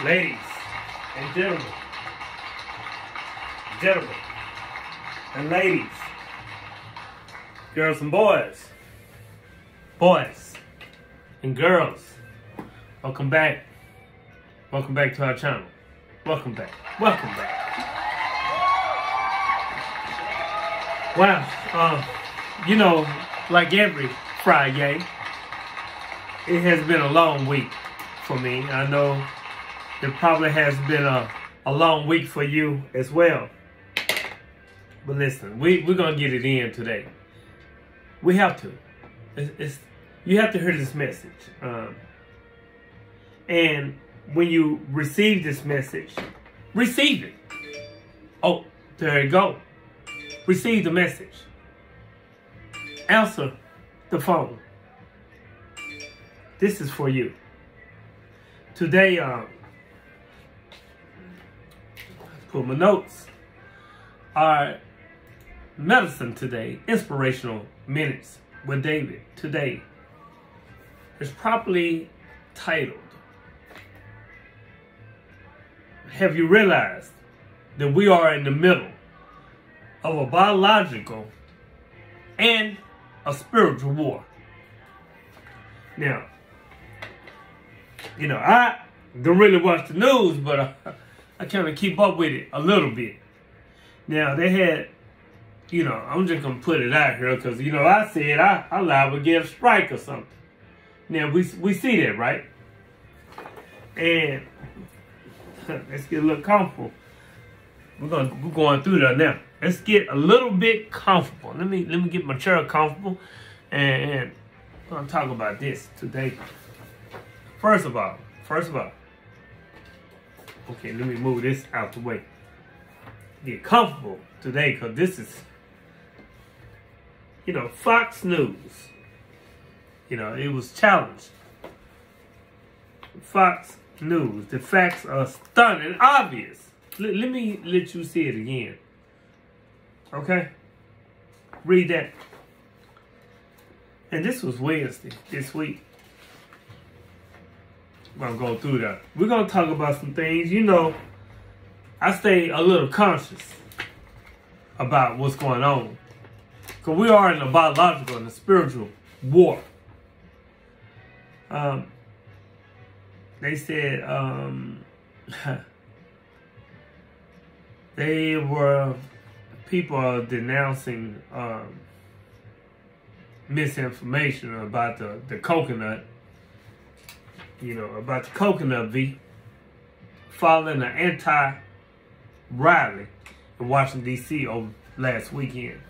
Ladies and gentlemen and ladies, girls and boys and girls, welcome back to our channel. Welcome back. Wow, like every Friday, it has been a long week for me. I know it probably has been a long week for you as well. But listen, we're going to get it in today. We have to. You have to hear this message. And when you receive this message, receive it. Oh, there you go. Receive the message. Answer the phone. This is for you. Today, put my notes. Our medicine today, Inspirational Minutes with David today, is properly titled, have you realized that we are in the middle of a biological and a spiritual war? Now, I don't really watch the news, but I kind of keep up with it a little bit. Now, they had, I'm just going to put it out here because, I said I liable to get a strike or something. Now, we see that, right? And let's get a little comfortable. We're going through that now. Let's get a little bit comfortable. Let me get my chair comfortable, and I'm going to talk about this today. First of all, okay, let me move this out the way. Get comfortable today, because this is, Fox News. It was challenged. Fox News. The facts are stunning, obvious. Let me let you see it again. Okay? Read that. And this was Wednesday, this week. We're going to go through that. We're going to talk about some things. I stay a little conscious about what's going on. Because we are in a biological and a spiritual war. They said people are denouncing misinformation about the coconut. About the coconut V following an anti-rally in Washington, D.C. over last weekend.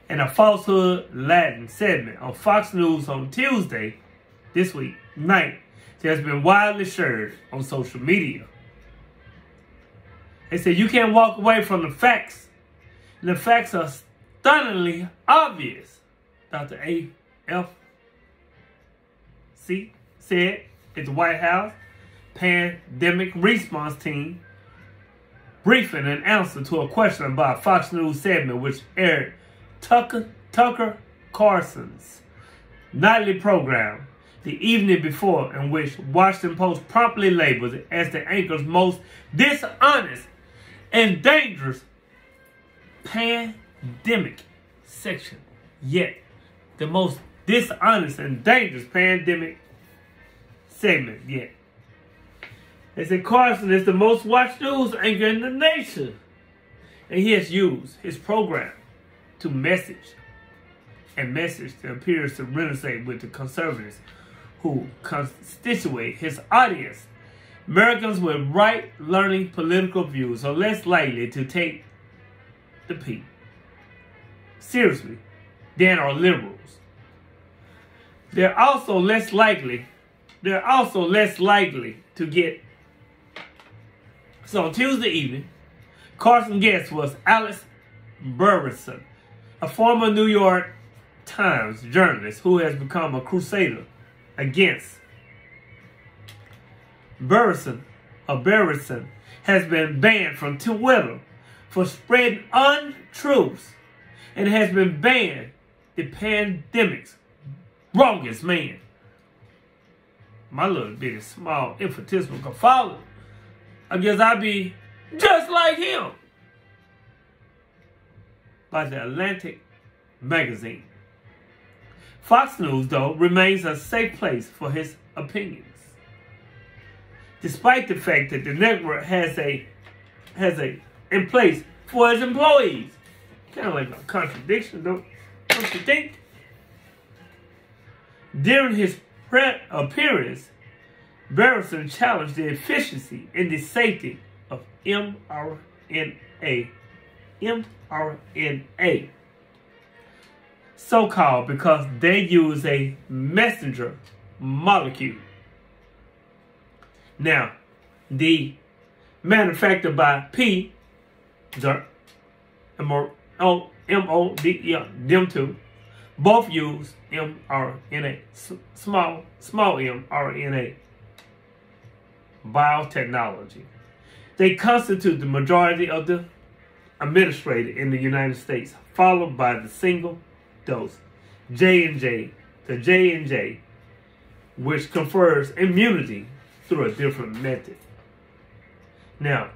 And a falsehood Latin segment on Fox News on Tuesday, this week, night, has been widely shared on social media. They said you can't walk away from the facts. And the facts are stunningly obvious. Dr. A.F.C. said at the White House Pandemic Response Team briefing an answer to a question about a Fox News segment which aired Tucker Carlson's nightly program the evening before, in which Washington Post promptly labeled it as the anchor's most dishonest and dangerous pandemic section yet. The most dishonest and dangerous pandemic segment yet. They said Carlson is the most watched news anchor in the nation. And he has used his program to message that appears to resonate with the conservatives who constitute his audience. Americans with right-leaning political views are less likely to take the P seriously than are liberals. They're also less likely to get. So on Tuesday evening, Carson's guest was Alex Burrison, a former New York Times journalist who has become a crusader against Burrison has been banned from Twitter for spreading untruths and has been banned the pandemic's wrongest man. my little bitty small infinitesimal could follow, I guess I'd be just like him. By the Atlantic magazine. Fox News, though, remains a safe place for his opinions, despite the fact that the network has a in place for his employees. Kind of like a contradiction, don't you think? During his appearance, Barrison challenged the efficiency and the safety of mRNA. mRNA. So-called because they use a messenger molecule. Now, the manufactured by M-O-D, them two, both use mRNA, small mRNA biotechnology. They constitute the majority of the administrated in the United States, followed by the single dose J&J, the J&J, which confers immunity through a different method. Now,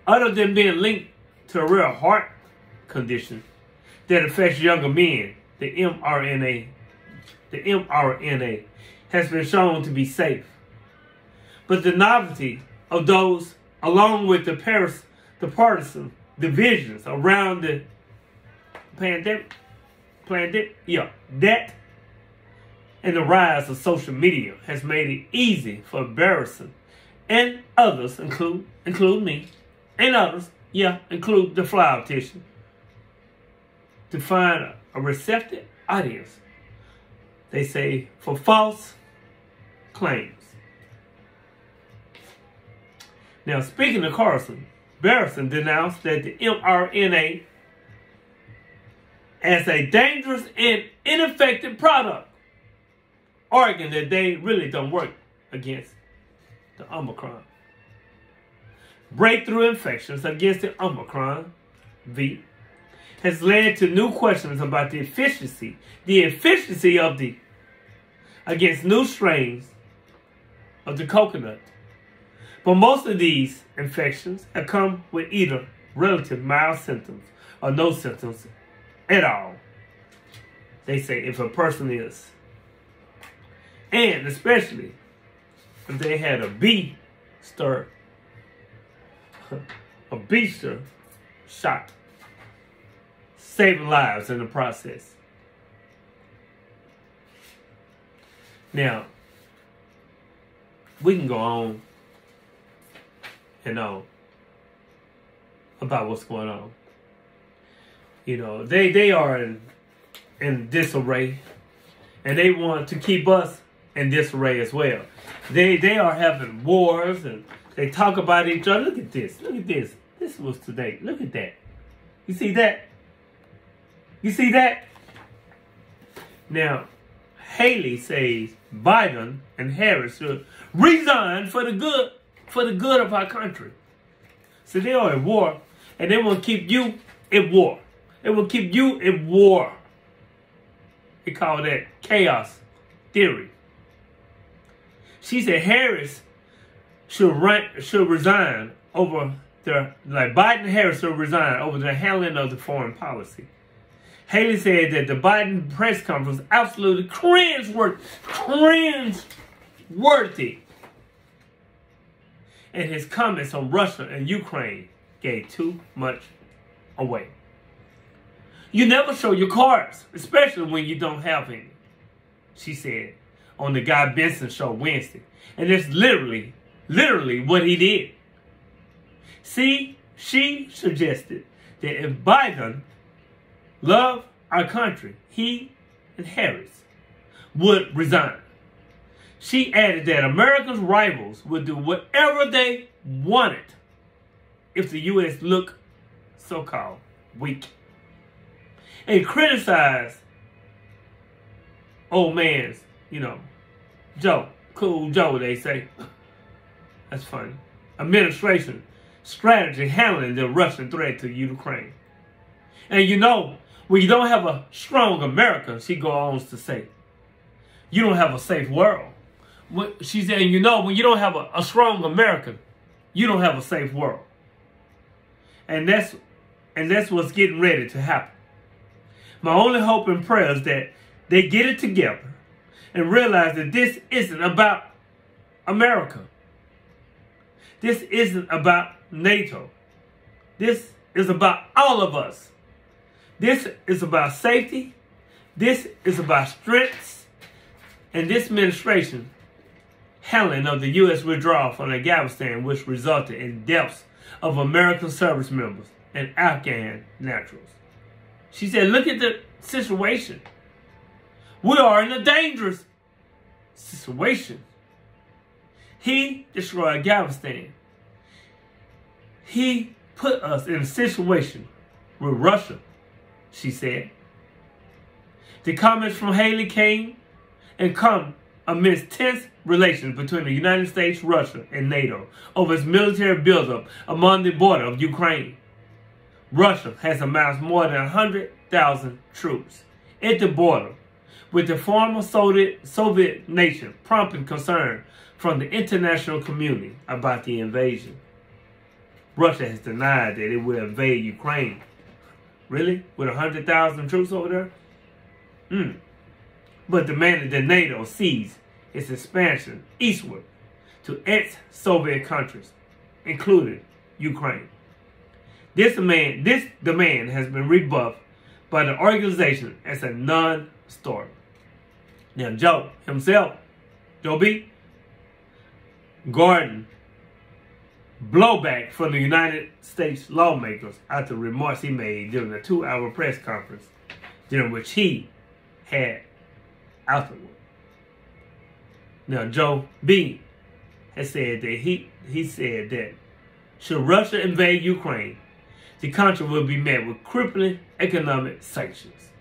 other than being linked to a real heart condition that affects younger men, the mRNA has been shown to be safe. But the novelty of those, along with the partisan divisions around the pandemic, that and the rise of social media has made it easy for Barrison and others, include me, and others, include the fly optician, to find a receptive audience, they say, for false claims. Now, speaking of Carson, Barrison denounced that the mRNA as a dangerous and ineffective product, arguing that they really don't work against the Omicron. Breakthrough infections against the Omicron V has led to new questions about the efficiency of against new strains of the coconut. But most of these infections have come with either relative mild symptoms or no symptoms at all, they say, if a person is. And especially if they had a booster shot, saving lives in the process. Now, we can go on and on about what's going on. You know, they are in disarray, and they want to keep us in disarray as well. They are having wars, and they talk about each other. Look at this. Look at this. This was today. Look at that. You see that? You see that? Now, Haley says Biden and Harris should resign for the good of our country. So they are at war, and they want to keep you at war. They will keep you at war. They call that chaos theory. She said Harris should resign over Biden and Harris should resign over the handling of the foreign policy. Haley said that the Biden press conference was absolutely cringe-worthy. And his comments on Russia and Ukraine gave too much away. You never show your cards, especially when you don't have any, she said on the Guy Benson show Wednesday. And that's literally what he did. See, she suggested that if Biden loved our country, he and Harris would resign. She added that America's rivals would do whatever they wanted if the U.S. looked so-called weak. And criticized old man's, Joe, cool Joe, they say. That's funny. Administration strategy handling the Russian threat to Ukraine. And when you don't have a strong America, she goes on to say, you don't have a safe world. she said, you know, when you don't have a strong America, you don't have a safe world. And that's what's getting ready to happen. My only hope and prayer is that they get it together and realize that this isn't about America. This isn't about NATO. This is about all of us. This is about safety. This is about strengths. And this administration handling of the U.S. withdrawal from Afghanistan, which resulted in deaths of American service members and Afghan naturals. She said, look at the situation. We are in a dangerous situation. He destroyed Afghanistan. He put us in a situation with Russia, she said. The comments from Haley came and come amidst tense relations between the United States, Russia, and NATO over its military buildup along the border of Ukraine. Russia has amassed more than 100,000 troops at the border with the former Soviet nation, prompting concern from the international community about the invasion. Russia has denied that it will invade Ukraine. Really? With 100,000 troops over there? But demanded that NATO cease its expansion eastward to ex-Soviet countries, including Ukraine. This demand has been rebuffed by the organization as a non-story. Now, Joe himself, Joe B, garden blowback from the United States lawmakers after remarks he made during a 2-hour press conference during which he had afterward. Now, Joe B has said that he said that should Russia invade Ukraine, the country will be met with crippling economic sanctions.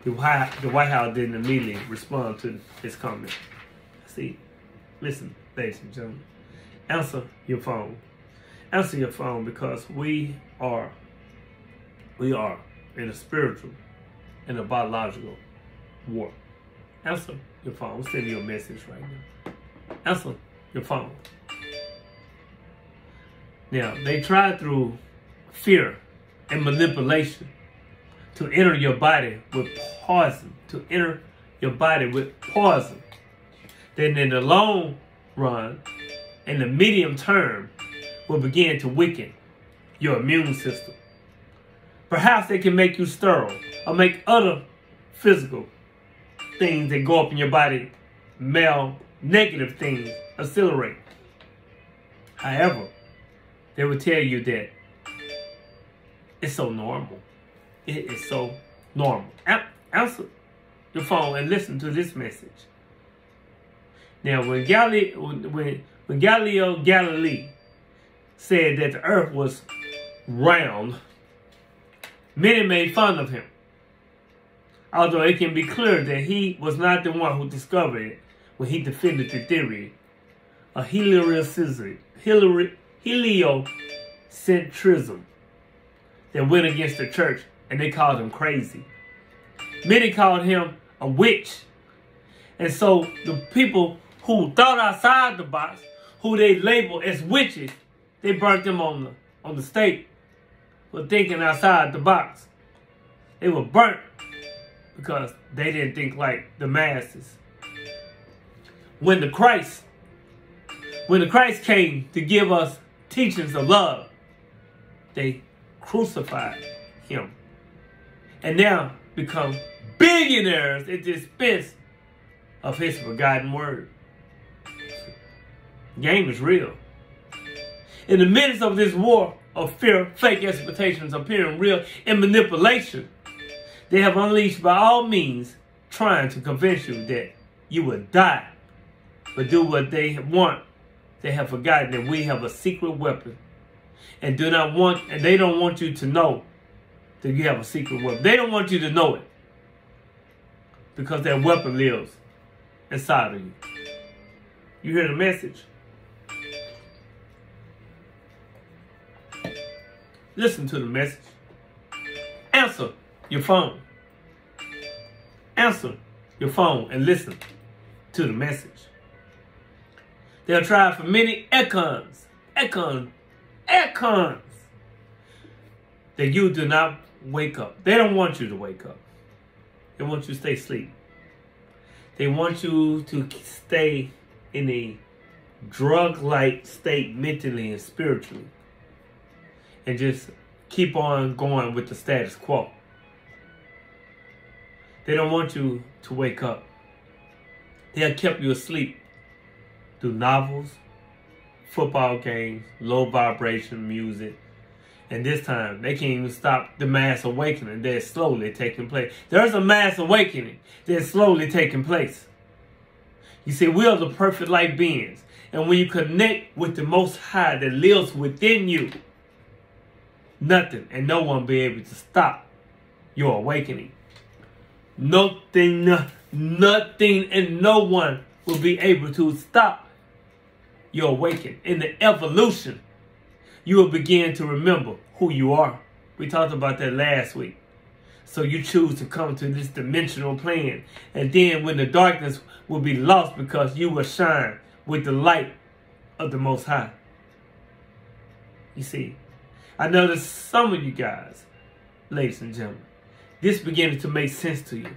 The White House didn't immediately respond to his comment. See, listen, ladies and gentlemen, answer your phone. Answer your phone, because we are in a spiritual and a biological war. Answer your phone. I'm sending you a message right now. Answer your phone. Now, they tried through fear and manipulation to enter your body with poison. Then in the long run, in the medium term, will begin to weaken your immune system. Perhaps they can make you sterile or make other physical things that go up in your body, negative things, accelerate. However, they will tell you that it's so normal. It is so normal. Answer your phone and listen to this message. Now, when Galileo Galilei said that the earth was round, many made fun of him. Although it can be clear that he was not the one who discovered it when he defended the theory of heliocentrism that went against the church, and they called him crazy. Many called him a witch. And so the people who thought outside the box, who they labeled as witches, they burnt them on the stake for thinking outside the box. They were burnt because they didn't think like the masses. When the Christ came to give us teachings of love, they crucified him and now become billionaires at the expense of his forgotten word. The game is real. In the midst of this war of fear, fake expectations appearing real, and manipulation, they have unleashed by all means, trying to convince you that you will die, but do what they want. They have forgotten that we have a secret weapon, and they don't want you to know that you have a secret weapon. They don't want you to know it, because that weapon lives inside of you. You hear the message? Listen to the message. Answer your phone. Answer your phone and listen to the message. They'll try for many eons, that you do not wake up. They don't want you to wake up. They want you to stay asleep. They want you to stay in a drug-like state mentally and spiritually. And just keep on going with the status quo. They don't want you to wake up. They have kept you asleep through novels, football games, low vibration music. And this time, they can't even stop the mass awakening that's slowly taking place. There's a mass awakening that's slowly taking place. You see, we are the perfect light beings. And when you connect with the Most High that lives within you, nothing and no one will be able to stop your awakening. Nothing and no one will be able to stop your awakening. In the evolution, you will begin to remember who you are. We talked about that last week. So you choose to come to this dimensional plane. And then when the darkness will be lost because you will shine with the light of the Most High. You see, I know that some of you guys, ladies and gentlemen, this beginning to make sense to you.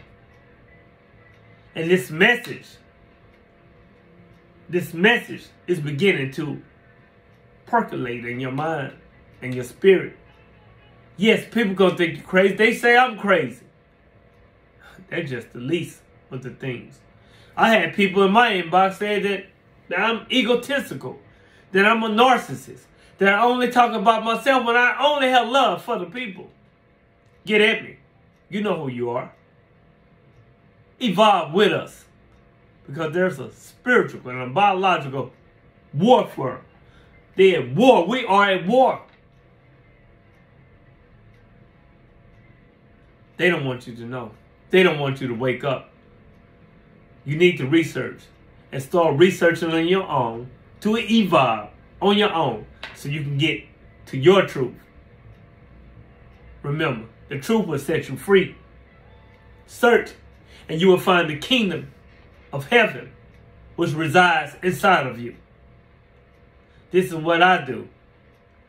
And this message is beginning to percolate in your mind and your spirit. Yes, people gonna think you're crazy. They say I'm crazy. That's just the least of the things. I had people in my inbox say that I'm egotistical, that I'm a narcissist, that I only talk about myself when I only have love for the people. Get at me. You know who you are. Evolve with us. Because there's a spiritual and a biological warfare. They're at war. We are at war. They don't want you to know. They don't want you to wake up. You need to research and start researching on your own to evolve on your own so you can get to your truth. Remember, the truth will set you free. Search and you will find the kingdom of heaven which resides inside of you. This is what I do,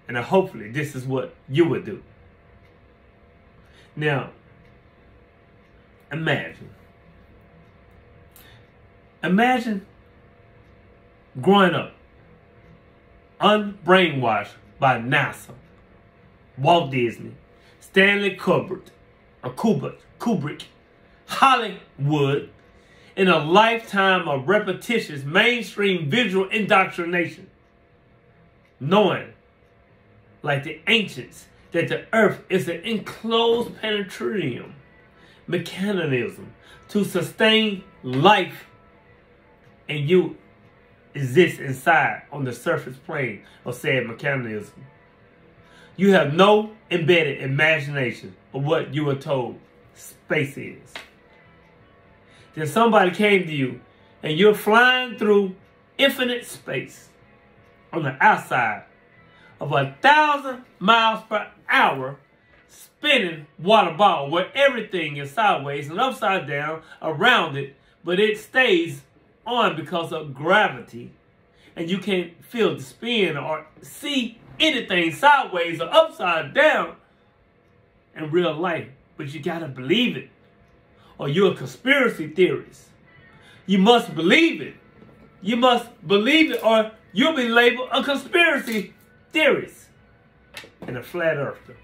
and hopefully this is what you would do. Now, imagine growing up unbrainwashed by NASA, Walt Disney, Stanley Kubrick, Hollywood, in a lifetime of repetitious mainstream visual indoctrination, knowing, like the ancients, that the earth is an enclosed penetratum mechanism to sustain life, and you exist inside on the surface plane of said mechanism. You have no embedded imagination of what you were told space is. Then somebody came to you and you're flying through infinite space on the outside of 1,000 miles per hour spinning water ball where everything is sideways and upside down around it, but it stays on because of gravity, and you can't feel the spin or see anything sideways or upside down in real life, but you gotta believe it, or you're a conspiracy theorist. You must believe it. You must believe it, or you'll be labeled a conspiracy theorist and a flat earther.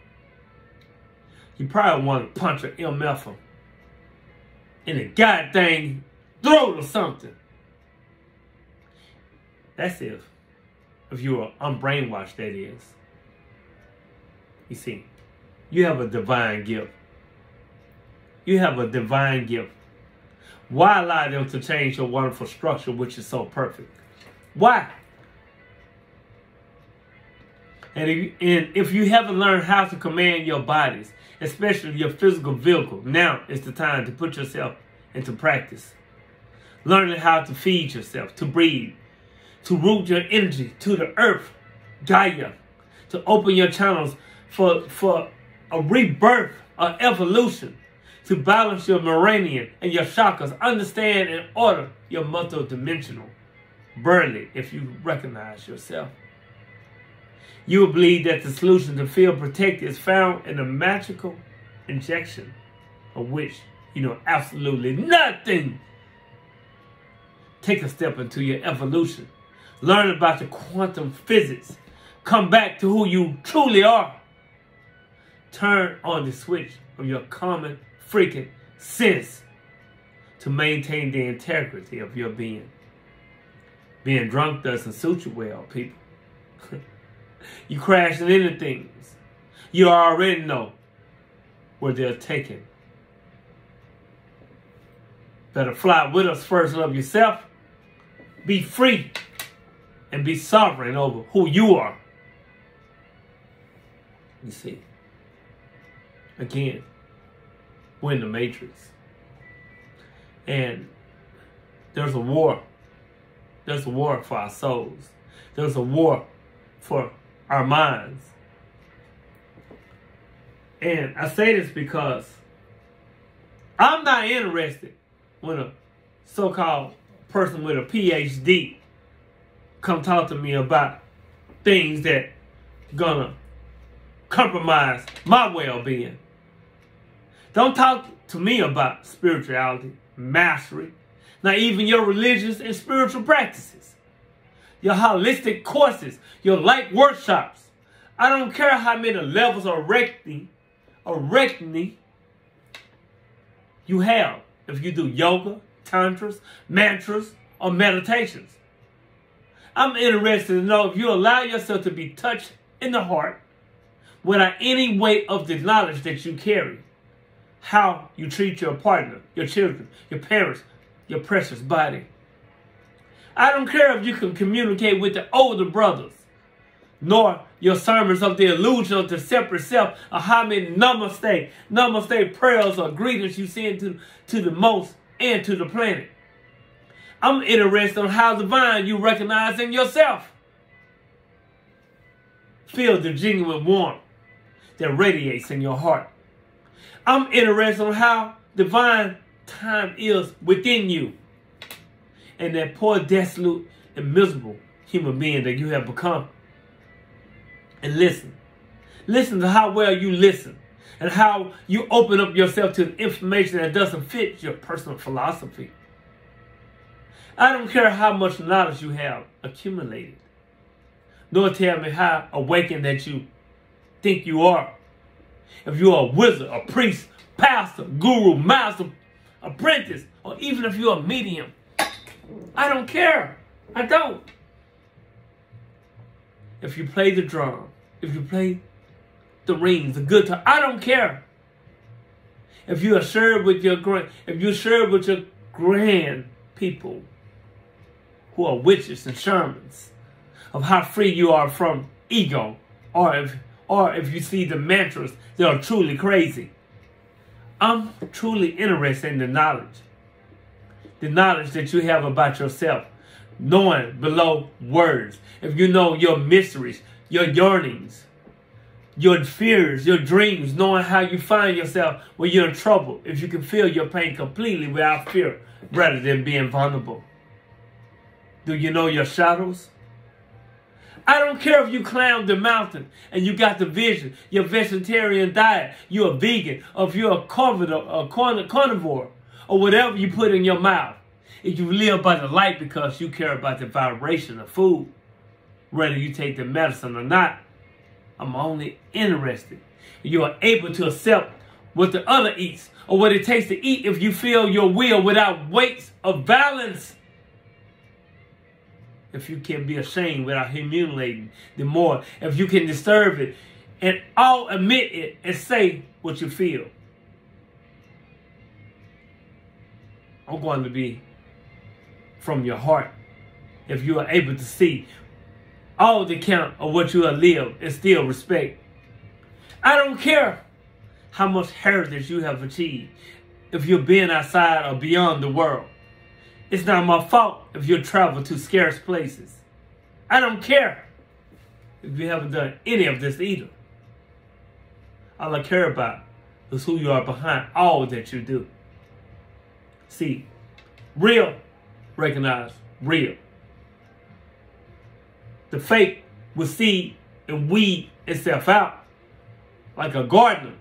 You probably want to punch an MF in the goddamn throat or something. That's if you are unbrainwashed, that is. You see, you have a divine gift. You have a divine gift. Why allow them to change your wonderful structure, which is so perfect? Why? And if you haven't learned how to command your bodies, especially your physical vehicle, now is the time to put yourself into practice. Learning how to feed yourself, to breathe, to root your energy to the earth, Gaia, to open your channels for a rebirth, an evolution, to balance your meridian and your chakras, understand and order your multidimensional barely if you recognize yourself. You will believe that the solution to feel protected is found in a magical injection of which you know absolutely nothing. Take a step into your evolution. Learn about the quantum physics. Come back to who you truly are. Turn on the switch of your common freaking sense to maintain the integrity of your being. Being drunk doesn't suit you well, people. You crashing into things you already know where they're taken. Better fly with us first. Love yourself. Be free. And be sovereign over who you are. You see. Again, we're in the Matrix. And there's a war. There's a war for our souls. There's a war for our minds. And I say this because I'm not interested when a so-called person with a PhD come talk to me about things that gonna compromise my well-being. Don't talk to me about spirituality, mastery, not even your religious and spiritual practices, your holistic courses, your light workshops. I don't care how many levels of reckoning you have. If you do yoga, tantras, mantras, or meditations. I'm interested to know if you allow yourself to be touched in the heart without any weight of the knowledge that you carry. How you treat your partner, your children, your parents, your precious body. I don't care if you can communicate with the older brothers, nor your sermons of the illusion of the separate self, or how many namaste prayers or greetings you send to the most and to the planet. I'm interested in how divine you recognize in yourself. Feel the genuine warmth that radiates in your heart. I'm interested in how divine time is within you and that poor, desolate, and miserable human being that you have become. And listen. Listen to how well you listen and how you open up yourself to information that doesn't fit your personal philosophy. I don't care how much knowledge you have accumulated, nor tell me how awakened that you think you are. If you're a wizard, a priest, pastor, guru, master, apprentice, or even if you're a medium, I don't care. I don't. If you play the drum, if you play the rings, the guitar, I don't care. If you are shared with your grand people who are witches and shamans, of how free you are from ego, or if you see the mantras that are truly crazy. I'm truly interested in the knowledge that you have about yourself, knowing below words. If you know your mysteries, your yearnings, your fears, your dreams, knowing how you find yourself when you're in trouble, if you can feel your pain completely without fear, rather than being vulnerable. Do you know your shadows? I don't care if you climbed the mountain and you got the vision, your vegetarian diet, you're a vegan, or if you're a carnivore, or whatever you put in your mouth. If you live by the light because you care about the vibration of food, whether you take the medicine or not, I'm only interested. You are able to accept what the other eats, or what it takes to eat if you feel your will without weights of balance. If you can be ashamed without humiliating the more, if you can disturb it and all admit it and say what you feel. I'm going to be from your heart. If you are able to see all the count of what you have lived and still respect. I don't care how much heritage you have achieved if you're being outside or beyond the world. It's not my fault if you travel to scarce places. I don't care if you haven't done any of this either. All I care about is who you are behind all that you do. See, real recognize real. The fake will seed and weed itself out like a gardener.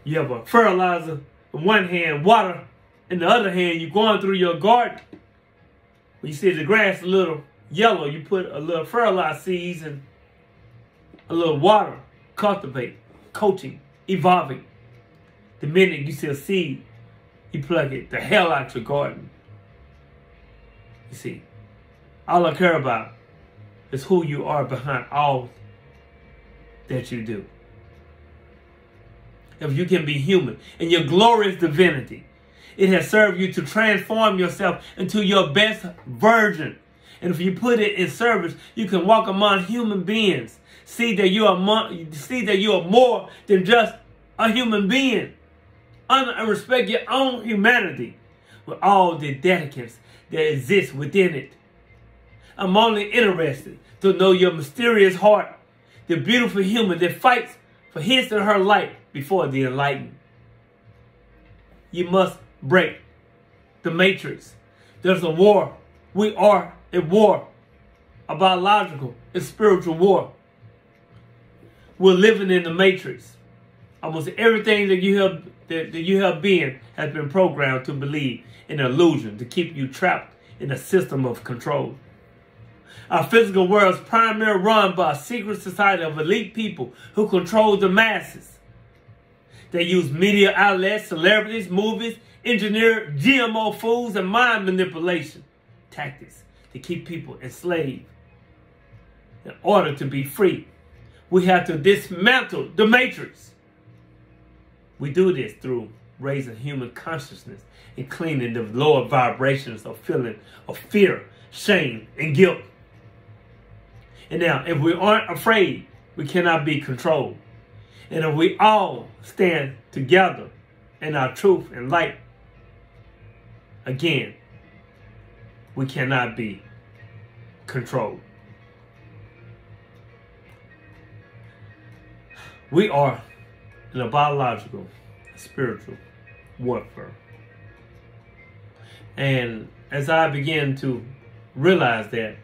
You have a fertilizer in one hand, water in the other hand. You're going through your garden. When you see the grass a little yellow, you put a little fertilizer seeds and a little water. Cultivate, coaching, evolving. The minute you see a seed, you plug it the hell out your garden. You see, all I care about is who you are behind all that you do. If you can be human in your glorious divinity, it has served you to transform yourself into your best version. And if you put it in service, you can walk among human beings. See that you are more than just a human being. Honor and respect your own humanity with all the dedicants that exist within it. I'm only interested to know your mysterious heart, the beautiful human that fights for his and her light before the enlightened. You must break the matrix. There's a war. We are at war, a biological and spiritual war. We're living in the matrix. Almost everything that you have been has been programmed to believe in an illusion to keep you trapped in a system of control. Our physical world is primarily run by a secret society of elite people who control the masses. They use media outlets, celebrities, movies, engineered GMO foods, and mind manipulation tactics to keep people enslaved. In order to be free, we have to dismantle the matrix. We do this through raising human consciousness and cleaning the lower vibrations of feeling of fear, shame, and guilt. And now, if we aren't afraid, we cannot be controlled. And if we all stand together in our truth and light, again, we cannot be controlled. We are in a biological, spiritual warfare. And as I begin to realize that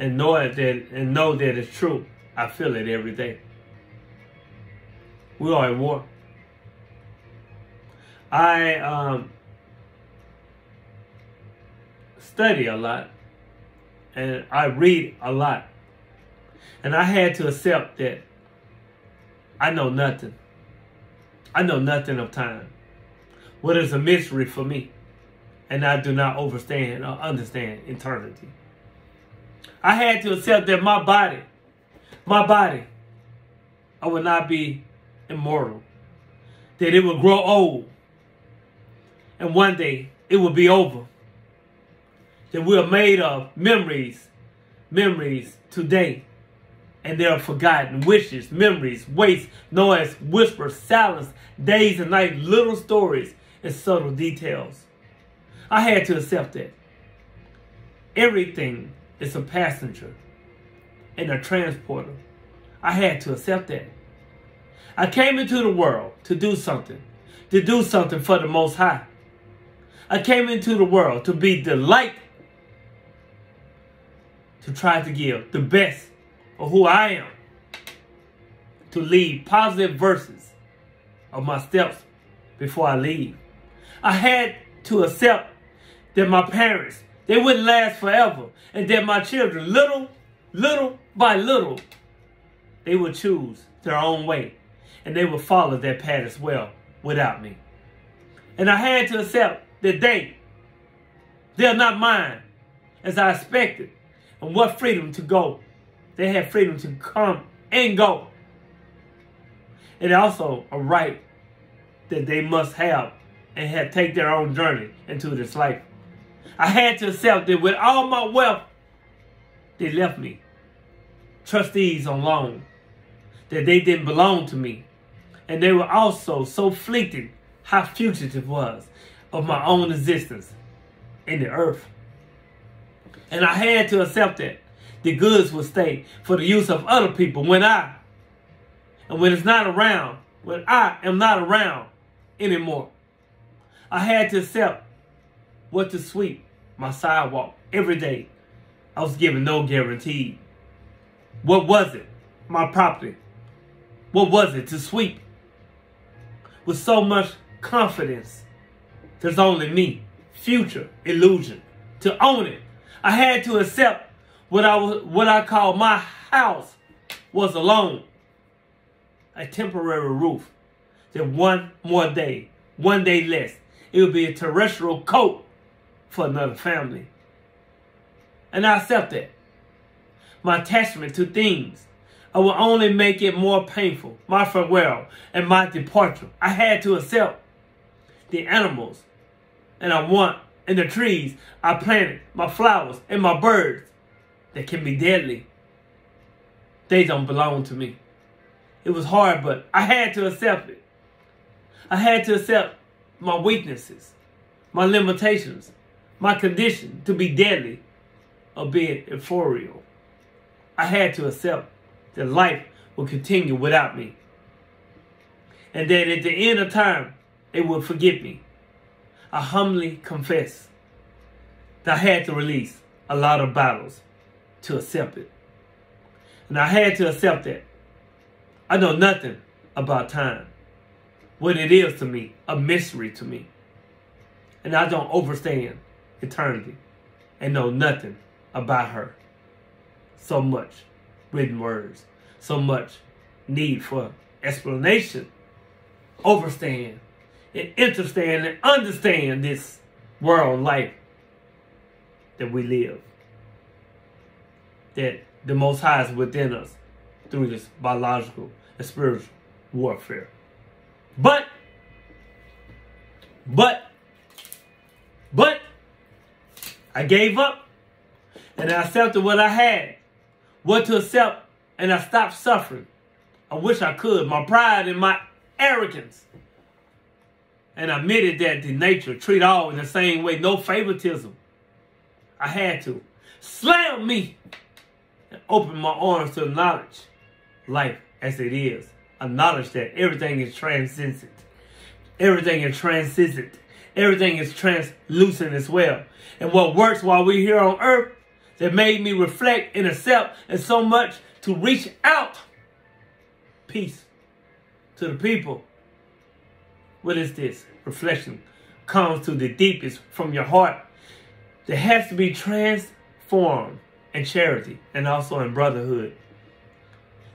and know that it's true, I feel it every day. We are at war. I study a lot and I read a lot. And I had to accept that I know nothing. I know nothing of time. What is a mystery for me? And I do not understand eternity. I had to accept that my body, I will not be immortal. That it will grow old. And one day it will be over. That we are made of memories today. And they are forgotten. Wishes, memories, waste, noise, whispers, silence, days and nights, little stories, and subtle details. I had to accept that. Everything is a passenger and a transporter. I had to accept that. I came into the world to do something for the Most High. I came into the world to be the light, to try to give the best of who I am, to leave positive verses of my steps before I leave. I had to accept that my parents, they wouldn't last forever, and that my children, little by little, they would choose their own way, and they would follow that path as well without me. And I had to accept that they're not mine as I expected, and what freedom to go. They have freedom to come and go. And also a right that they must have and take their own journey into this life. I had to accept that with all my wealth, they left me. Trustees on loan. That they didn't belong to me. And they were also so fleeting how fugitive was of my own existence in the earth. And I had to accept that. The goods will stay for the use of other people when I am not around anymore. I had to accept what to sweep my sidewalk every day I was given no guarantee. What was it? My property. What was it? To sweep. With so much confidence. There's only me. Future illusion. To own it. I had to accept what I call my house was alone. A temporary roof. That one more day, one day less, it would be a terrestrial coat for another family. And I accept that. My attachment to things, I will only make it more painful. My farewell and my departure. I had to accept the animals and the trees I planted, my flowers and my birds that can be deadly. They don't belong to me. It was hard, but I had to accept it. I had to accept my weaknesses, my limitations, my condition to be deadly or being ethereal. I had to accept that life will continue without me. And that at the end of time, they will forget me. I humbly confess that I had to release a lot of battles to accept it. And I had to accept that. I know nothing about time. What it is to me, a mystery to me. And I don't understand eternity and know nothing about her. So much written words, so much need for explanation, overstand and understand and understand this world life that we live. That the Most High is within us through this biological and spiritual warfare. But I gave up and I accepted what I had. What to accept, and I stopped suffering. I wish I could. My pride and my arrogance. And I admitted that the nature treat all in the same way. No favoritism. I had to. Slam me and open my arms to acknowledge life as it is. Acknowledge that everything is transcendent. Everything is transcendent. Everything is translucent as well. And what works while we're here on earth that made me reflect and accept and so much to reach out. Peace to the people. What is this? Reflection comes to the deepest from your heart. That has to be transformed in charity and also in brotherhood.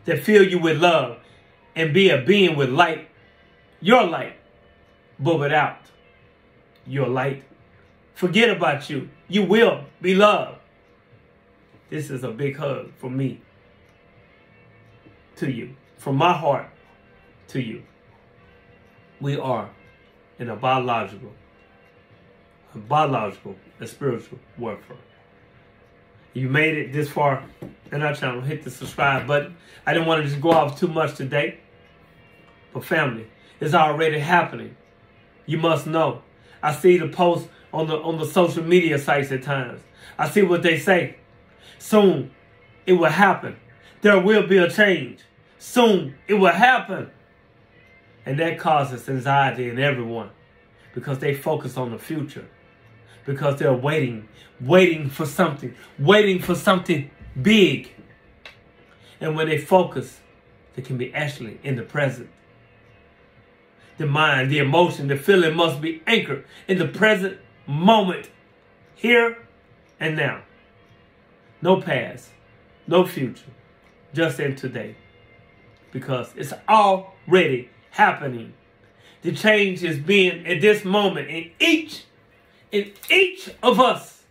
That fill you with love and be a being with light. Your light, but without your light. Forget about you. You will be loved. This is a big hug from me to you. From my heart to you. We are in a biological and spiritual warfare. You made it this far in our channel. Hit the subscribe button. I didn't want to just go off too much today. But family, it's already happening. You must know. I see the posts on the social media sites at times. I see what they say. Soon it will happen. There will be a change. Soon it will happen. And that causes anxiety in everyone because they focus on the future. Because they're waiting for something big. And when they focus, they can be actually in the present. The mind, the emotion, the feeling must be anchored in the present moment. Here and now. No past, no future, just in today. Because it's already happening. The change is being at this moment in each of us.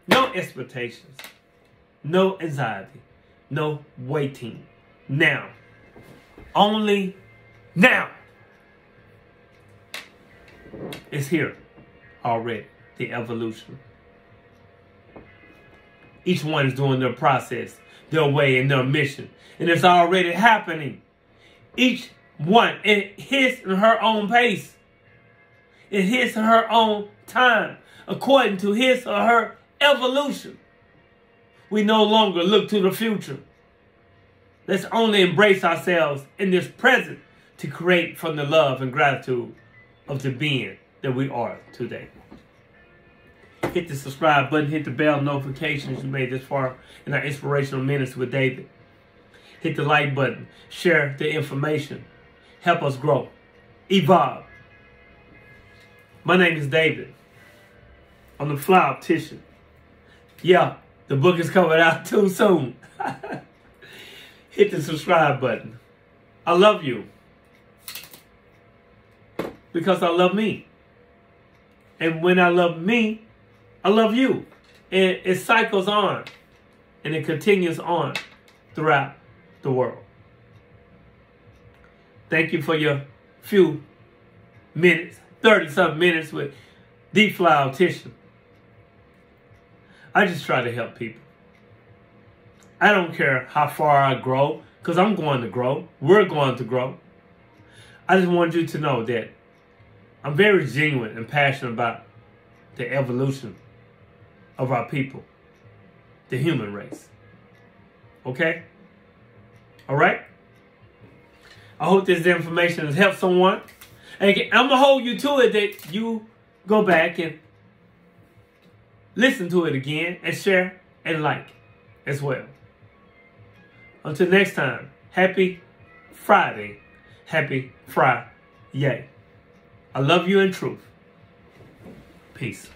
No expectations, no anxiety, no waiting. Now. Only now. It's here already, the evolution. Each one is doing their process, their way, and their mission. And it's already happening. Each one in his and her own pace. In his and her own time. According to his or her evolution. We no longer look to the future. Let's only embrace ourselves in this present to create from the love and gratitude of the being that we are today. Hit the subscribe button. Hit the bell notifications you made this far in our Inspirational Minutes with David. Hit the like button. Share the information. Help us grow. Evolve. My name is David. I'm the Fly Optician. Yeah, the book is coming out too soon. Hit the subscribe button. I love you. Because I love me. And when I love me, I love you. And it cycles on. And it continues on throughout the world. Thank you for your few minutes, 30-something minutes with the Fly Optician. I just try to help people. I don't care how far I grow, because I'm going to grow. We're going to grow. I just want you to know that I'm very genuine and passionate about the evolution of our people, the human race. Okay? All right? I hope this information has helped someone. And I'm going to hold you to it that you go back and listen to it again and share and like as well. Until next time, happy Friday. Happy Friday. I love you in truth. Peace.